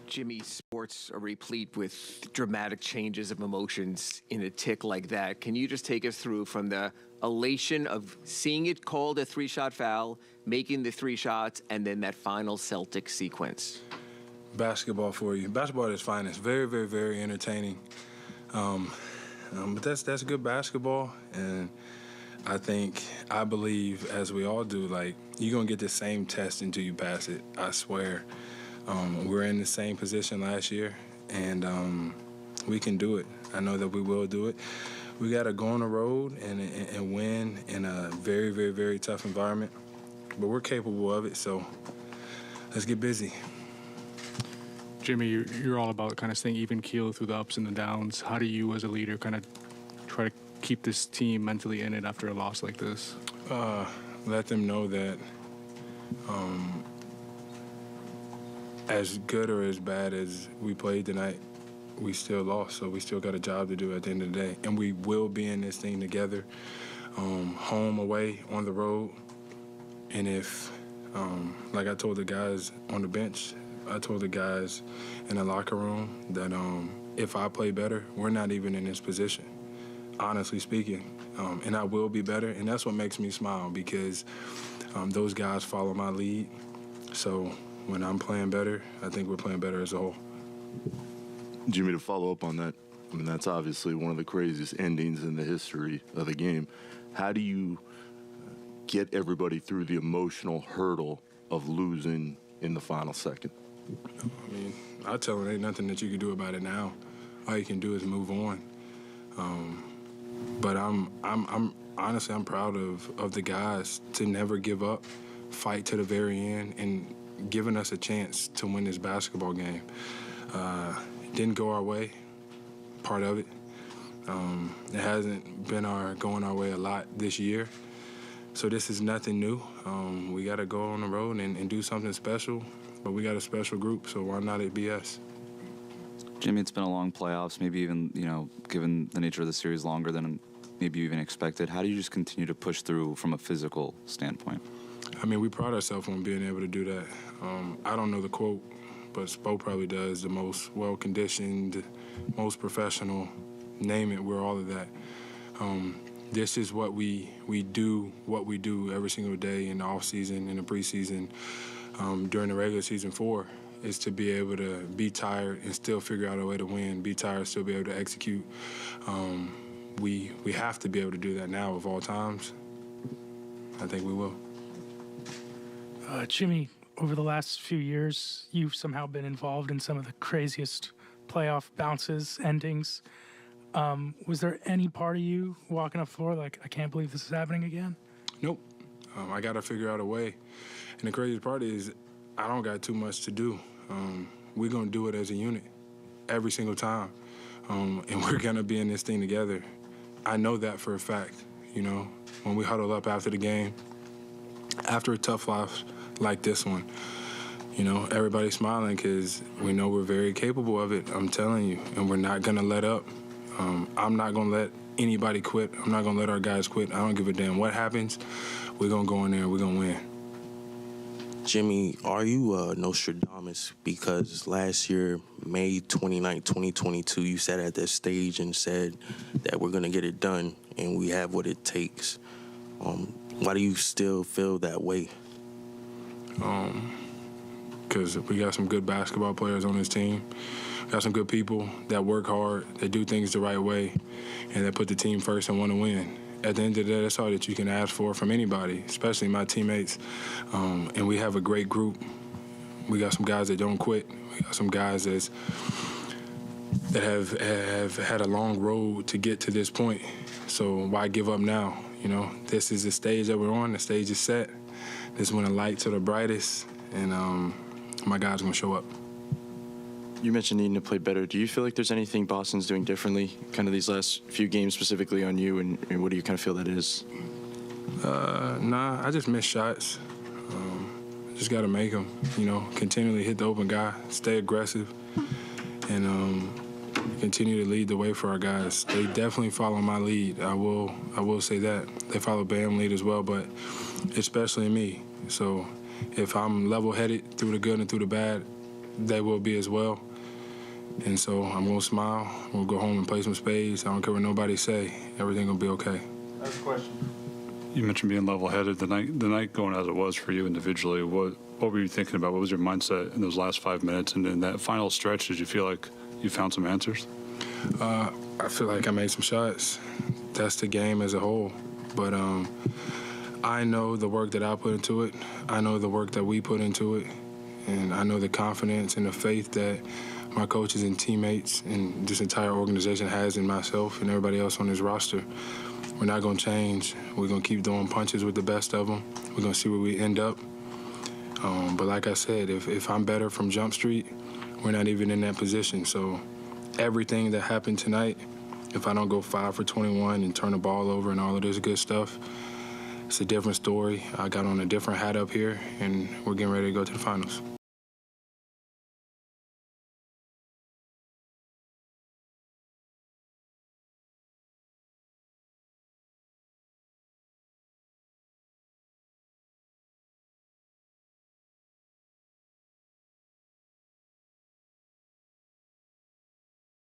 Jimmy, sports are replete with dramatic changes of emotions in a tick like that. Can you just take us through from the elation of seeing it called a three-shot foul, making the three shots, and then that final Celtics sequence? Basketball for you. Basketball at its finest. Very, very, very entertaining. But that's good basketball, and I believe, as we all do, like, you're going to get the same test until you pass it, I swear. We're in the same position last year, and we can do it. I know that we will do it. We got to go on the road and win in a very, very, very tough environment. But we're capable of it, so let's get busy. Jimmy, you're all about kind of staying even keel through the ups and the downs. How do you, as a leader, kind of try to keep this team mentally in it after a loss like this? Let them know that as good or as bad as we played tonight, we still lost, so we still got a job to do at the end of the day. And we will be in this thing together, home, away, on the road. And if, like I told the guys on the bench, I told the guys in the locker room that if I play better, we're not even in this position, honestly speaking. And I will be better, and that's what makes me smile, because those guys follow my lead. So when I'm playing better, I think we're playing better as a whole. Jimmy, to follow up on that, I mean, that's obviously one of the craziest endings in the history of the game. How do you get everybody through the emotional hurdle of losing in the final second? I mean, I tell them ain't nothing that you can do about it now. All you can do is move on. But I'm honestly, I'm proud of the guys to never give up, fight to the very end, and giving us a chance to win this basketball game. Didn't go our way, part of it. It hasn't been going our way a lot this year. So this is nothing new. We got to go on the road and do something special, but we got a special group, so why not at BS? Jimmy, it's been a long playoffs, maybe even, given the nature of the series, longer than maybe you even expected. How do you just continue to push through from a physical standpoint? I mean, we pride ourselves on being able to do that. I don't know the quote, but Spo probably does. The most well-conditioned, most professional, name it, we're all of that. This is what we do every single day in the offseason, in the preseason, during the regular season is to be able to be tired and still figure out a way to win, be tired, still be able to execute. We have to be able to do that now of all times. I think we will. Jimmy, over the last few years, you've somehow been involved in some of the craziest playoff bounces, endings. Was there any part of you walking up the floor like, I can't believe this is happening again? Nope. I got to figure out a way. And the craziest part is I don't got too much to do. We're going to do it as a unit every single time. And we're going to be in this thing together. I know that for a fact. When we huddle up after the game, after a tough loss like this one, everybody's smiling because we know we're very capable of it, I'm telling you, and we're not going to let up. I'm not going to let anybody quit. I'm not going to let our guys quit. I don't give a damn what happens. We're going to go in there and we're going to win. Jimmy, are you Nostradamus? Because last year, May 29, 2022, you sat at that stage and said that we're going to get it done and we have what it takes. Why do you still feel that way? Because we got some good basketball players on this team. We got some good people that work hard, that do things the right way, and that put the team first and want to win. At the end of the day, that's all that you can ask for from anybody, especially my teammates. And we have a great group. We got some guys that don't quit. We got some guys that have had a long road to get to this point. So why give up now? This is the stage that we're on. The stage is set. This is when the lights are the brightest, and my guys are going to show up. You mentioned needing to play better. Do you feel like there's anything Boston's doing differently, kind of these last few games specifically on you, and what do you kind of feel that is? Nah, I just miss shots. Just got to make them, continually hit the open guy, stay aggressive, and continue to lead the way for our guys. They definitely follow my lead. I will say that. They follow Bam lead as well, but especially me. So if I'm level-headed through the good and through the bad, they will be as well. And so I'm going to smile. We'll go home and play some spades. I don't care what nobody say. Everything will be okay. That's a question. You mentioned being level-headed. The night going as it was for you individually, what were you thinking about? What was your mindset in those last 5 minutes? And in that final stretch, did you feel like you found some answers? I feel like I made some shots. That's the game as a whole. But I know the work that I put into it. I know the work that we put into it. And I know the confidence and the faith that my coaches and teammates and this entire organization has in myself and everybody else on this roster. We're not going to change. We're going to keep throwing punches with the best of them. We're going to see where we end up. But like I said, if I'm better from Jump Street, we're not even in that position. So everything that happened tonight, if I don't go 5 for 21 and turn the ball over and all of this good stuff, it's a different story. I got on a different hat up here, and we're getting ready to go to the finals.